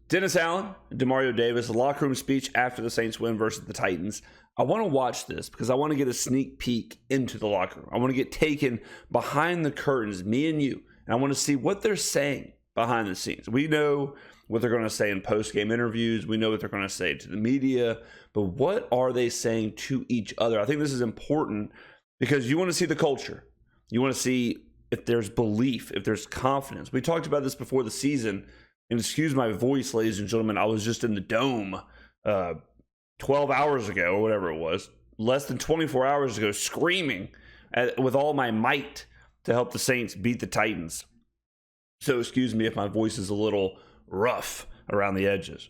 Dennis Allen, Demario Davis, the locker room speech after the Saints win versus the Titans. I want to watch this because I want to get a sneak peek into the locker room. I want to get taken behind the curtains, me and you, and I want to see what they're saying behind the scenes. We know what they're going to say in post-game interviews. We know what they're going to say to the media, but what are they saying to each other? I think this is important because you want to see the culture. You want to see if there's belief, if there's confidence. We talked about this before the season. And excuse my voice, ladies and gentlemen, I was just in the Dome 12 hours ago or whatever it was, less than 24 hours ago, screaming with all my might to help the Saints beat the Titans. So excuse me if my voice is a little rough around the edges.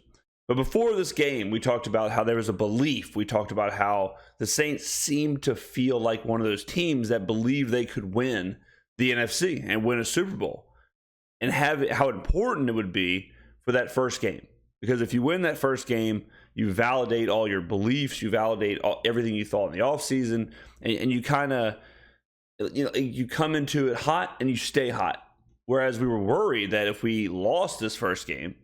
But before this game, we talked about how there was a belief. We talked about how the Saints seemed to feel like one of those teams that believed they could win the NFC and win a Super Bowl. And how important it would be for that first game. Because if you win that first game, you validate all your beliefs, you validate everything you thought in the offseason, and you kind of, you come into it hot and you stay hot. Whereas we were worried that if we lost this first game,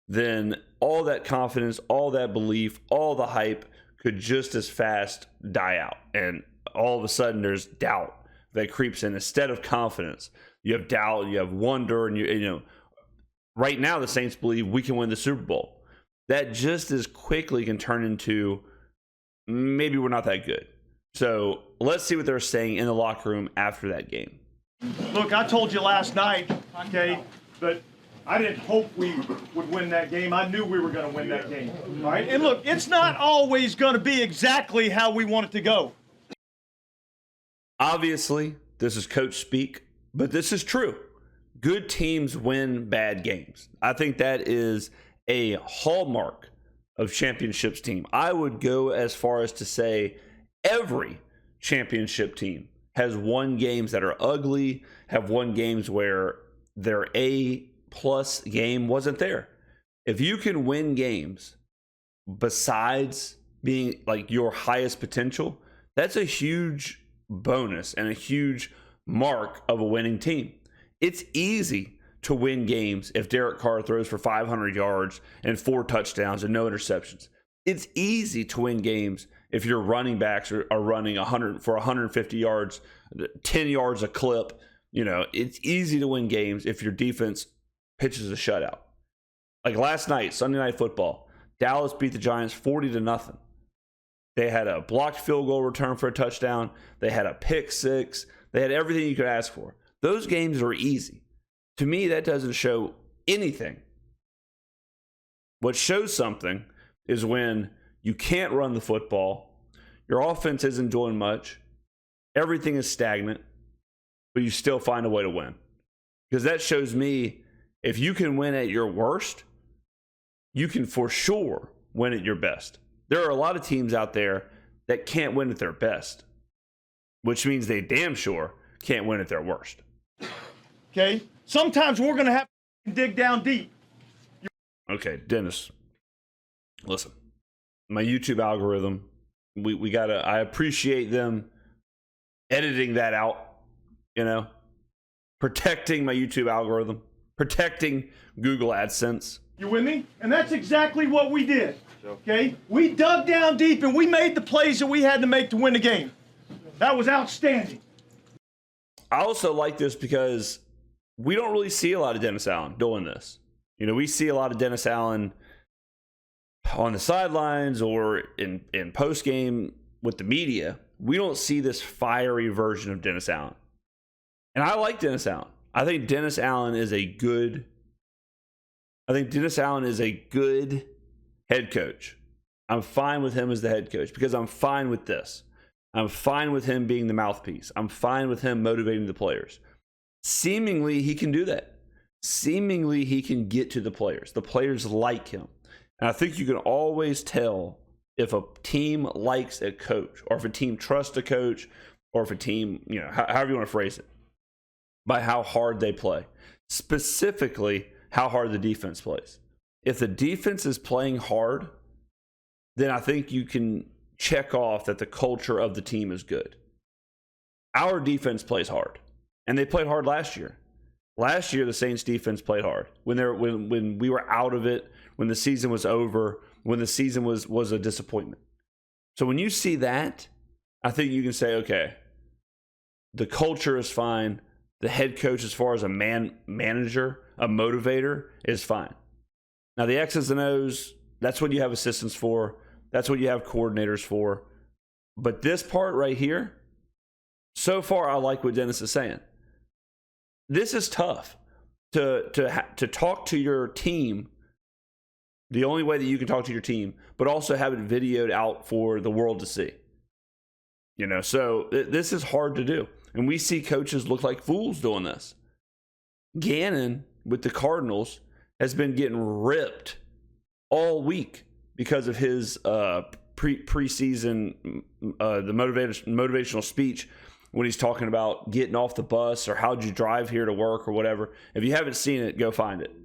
then all that confidence, all that belief, all the hype could just as fast die out. And all of a sudden there's doubt that creeps in instead of confidence. You have doubt, you have wonder, and you know, right now the Saints believe we can win the Super Bowl. That just as quickly can turn into maybe we're not that good. So let's see what they're saying in the locker room after that game. Look, I told you last night, okay, but I didn't hope we would win that game. I knew we were going to win that game. All right, and look, it's not always going to be exactly how we want it to go. Obviously, this is coach speak. But this is true. Good teams win bad games. I think that is a hallmark of championships team. I would go as far as to say every championship team has won games that are ugly, have won games where their A-plus game wasn't there. If you can win games besides being like your highest potential, that's a huge bonus and a huge mark of a winning team. It's easy to win games if Derek Carr throws for 500 yards and 4 touchdowns and no interceptions. It's easy to win games if your running backs are running 100 for 150 yards, 10 yards a clip. You know, it's easy to win games if your defense pitches a shutout. Like last night, Sunday Night Football, Dallas beat the Giants 40-0. They had a blocked field goal return for a touchdown. They had a pick six. They had everything you could ask for. Those games are easy. To me, that doesn't show anything. What shows something is when you can't run the football, your offense isn't doing much, everything is stagnant, but you still find a way to win. Because that shows me if you can win at your worst, you can for sure win at your best. There are a lot of teams out there that can't win at their best, which means they damn sure can't win at their worst. Okay? Sometimes we're going to have to dig down deep. Okay, Dennis, listen. My YouTube algorithm, we got to, I appreciate them editing that out, you know, protecting my YouTube algorithm, protecting Google AdSense. You with me? And that's exactly what we did. Okay? We dug down deep and we made the plays that we had to make to win the game. That was outstanding. I also like this because we don't really see a lot of Dennis Allen doing this. You know, we see a lot of Dennis Allen on the sidelines or in post-game with the media. We don't see this fiery version of Dennis Allen. And I like Dennis Allen. I think Dennis Allen is a good head coach. I'm fine with him as the head coach because I'm fine with this. I'm fine with him being the mouthpiece. I'm fine with him motivating the players. Seemingly, he can do that. Seemingly, he can get to the players. The players like him. And I think you can always tell if a team likes a coach or if a team trusts a coach or if a team, you know, however you want to phrase it, by how hard they play. Specifically, how hard the defense plays. If the defense is playing hard, then I think you can check off that the culture of the team is good. Our defense plays hard, and they played hard last year. Last year, the Saints defense played hard. When we were out of it, when the season was over, when the season was a disappointment. So when you see that, I think you can say, okay, the culture is fine. The head coach, as far as a manager, a motivator, is fine. Now, the X's and O's, that's what you have assistants for. That's what you have coordinators for. But this part right here, so far, I like what Dennis is saying. This is tough to talk to your team the only way that you can talk to your team, but also have it videoed out for the world to see. You know, so this is hard to do. And we see coaches look like fools doing this. Gannon with the Cardinals has been getting ripped all week because of his preseason, the motivational speech when he's talking about getting off the bus or how'd you drive here to work or whatever. If you haven't seen it, go find it.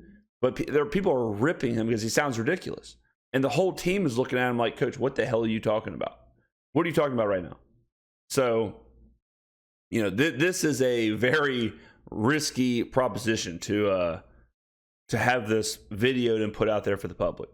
But people are ripping him because he sounds ridiculous. And the whole team is looking at him like, Coach, what the hell are you talking about? What are you talking about right now? So, you know, this is a very risky proposition to have this videoed and put out there for the public.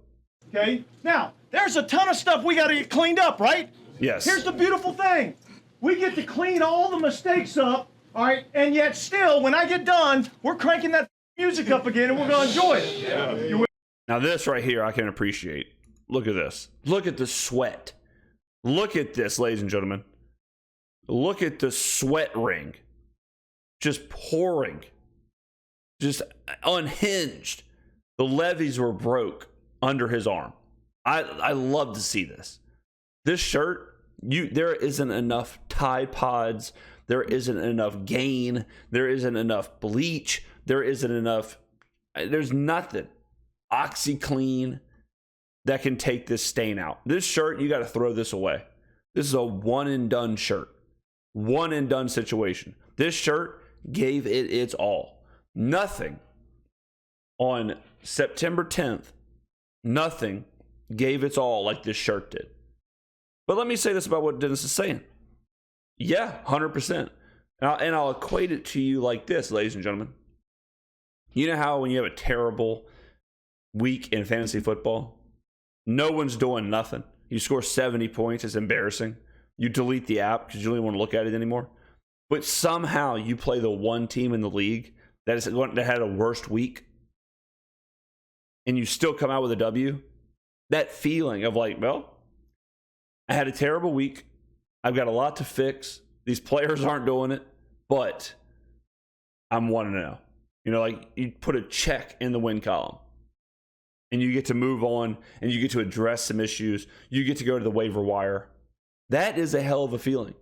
Okay? Now, there's a ton of stuff we got to get cleaned up, right? Yes. Here's the beautiful thing. We get to clean all the mistakes up, all right? And yet still, when I get done, we're cranking that music up again and we're going to enjoy it. Yeah. Now, this right here I can appreciate. Look at this. Look at the sweat. Look at this, ladies and gentlemen. Look at the sweat ring. Just pouring. Just unhinged. The levees were broke under his arm. I love to see this. This shirt, there isn't enough Tide Pods. There isn't enough Gain. There isn't enough bleach. There isn't enough. There's nothing. OxyClean that can take this stain out. This shirt, you got to throw this away. This is a one and done shirt. One and done situation. This shirt gave it its all. Nothing on September 10th, nothing gave its all like this shirt did. But let me say this about what Dennis is saying. Yeah, 100%. And I'll equate it to you like this, ladies and gentlemen. You know how when you have a terrible week in fantasy football, no one's doing nothing. You score 70 points, it's embarrassing. You delete the app because you don't even want to look at it anymore. But somehow you play the one team in the league that had a worst week, and you still come out with a W. That feeling of like, well, I had a terrible week. I've got a lot to fix. These players aren't doing it, but I'm 1-0. You know, like you put a check in the win column. And you get to move on, and you get to address some issues. You get to go to the waiver wire. That is a hell of a feeling.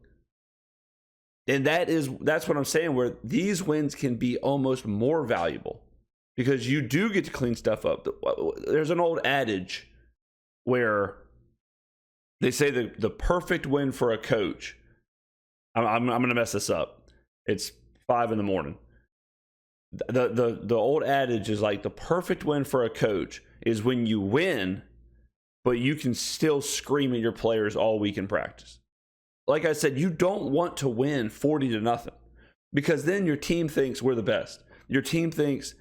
And that's what I'm saying, where these wins can be almost more valuable because you do get to clean stuff up. There's an old adage where they say the perfect win for a coach. I'm going to mess this up. It's 5 a.m. The old adage is like the perfect win for a coach is when you win, but you can still scream at your players all week in practice. Like I said, you don't want to win 40-0 because then your team thinks we're the best. Your team thinks,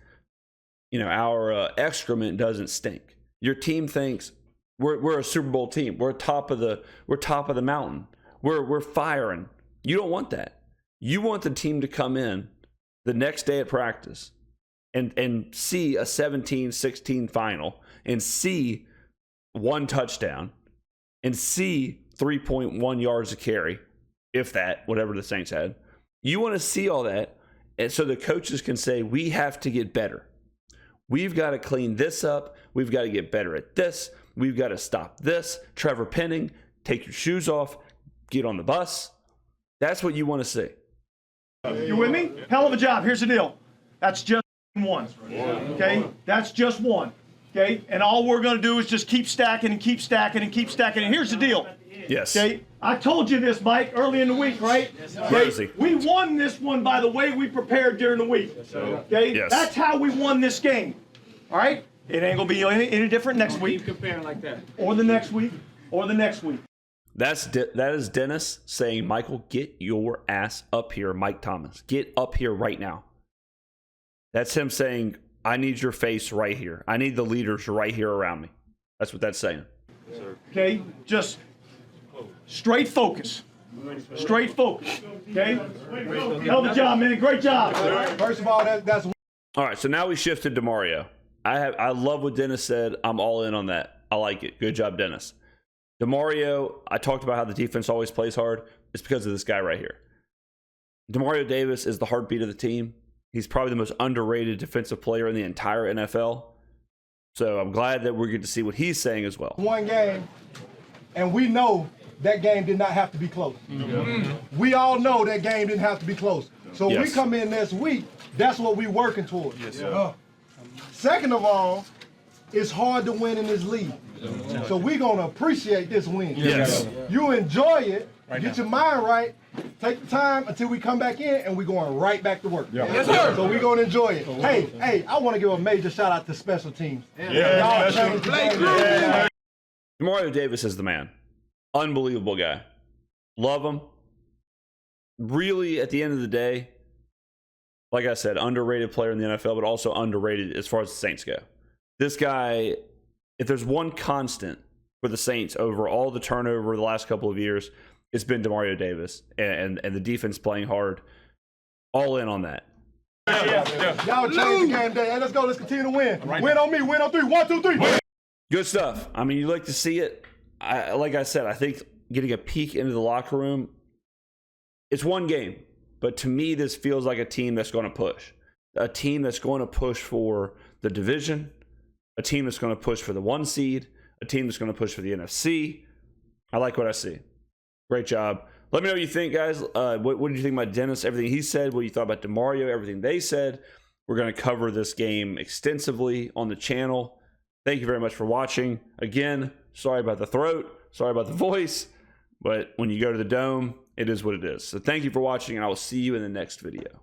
you know, our excrement doesn't stink. Your team thinks we're a Super Bowl team. We're top of the mountain. We're firing. You don't want that. You want the team to come in the next day at practice and see a 17-16 final and see one touchdown and see 3.1 yards a carry, if that, whatever the Saints had. You want to see all that, and so the coaches can say, we have to get better. We've got to clean this up. We've got to get better at this. We've got to stop this. Trevor Penning, take your shoes off, get on the bus. That's what you want to see. You with me? Hell of a job. Here's the deal. That's just one. Okay? That's just one. Okay? And all we're going to do is just keep stacking and keep stacking and keep stacking. And here's the deal. Yes. Okay? I told you this, Mike, early in the week, right? Okay? We won this one by the way we prepared during the week. Okay? Yes. That's how we won this game. All right? It ain't going to be any different next week. Keep comparing like that. Or the next week. Or the next week. That is Dennis saying, Michael, get your ass up here, Mike Thomas. Get up here right now. That's him saying, I need your face right here. I need the leaders right here around me. That's what that's saying. Okay, just straight focus. Straight focus. Okay? Hell of a job, man. Great job. First of all, that's All right, so now we shift to Demario. I love what Dennis said. I'm all in on that. I like it. Good job, Dennis. Demario, I talked about how the defense always plays hard. It's because of this guy right here. Demario Davis is the heartbeat of the team. He's probably the most underrated defensive player in the entire NFL. So I'm glad that we're going to see what he's saying as well. one game, and we know that game did not have to be close. Mm-hmm. We all know that game didn't have to be close. So when we come in next week, that's what we're working towards. Yes, sir. Second of all, it's hard to win in this league. So we're going to appreciate this win. Yes. You enjoy it, get your mind right, take the time until we come back in, and we're going right back to work. Yes, sir. So we're going to enjoy it. Hey, I want to give a major shout out to special teams. Y'all changed the game. Demario Davis is the man. Unbelievable guy. Love him. Really, at the end of the day, like I said, underrated player in the NFL, but also underrated as far as the Saints go. This guy, if there's one constant for the Saints over all the turnover the last couple of years, it's been Demario Davis and the defense playing hard. All in on that. Y'all changed the game day. Hey, let's go. Let's continue to win. Win on me. Win on three. 1, 2, 3. Good stuff. I mean, you like to see it. Like I said, I think getting a peek into the locker room, it's one game. But to me, this feels like a team that's going to push. A team that's going to push for the division. A team that's going to push for the 1 seed. A team that's going to push for the NFC. I like what I see. Great job. Let me know what you think, guys. What did you think about Dennis? Everything he said. What you thought about Demario? Everything they said. We're going to cover this game extensively on the channel. Thank you very much for watching. Again, sorry about the throat. Sorry about the voice. But when you go to the Dome, it is what it is. So thank you for watching, and I will see you in the next video.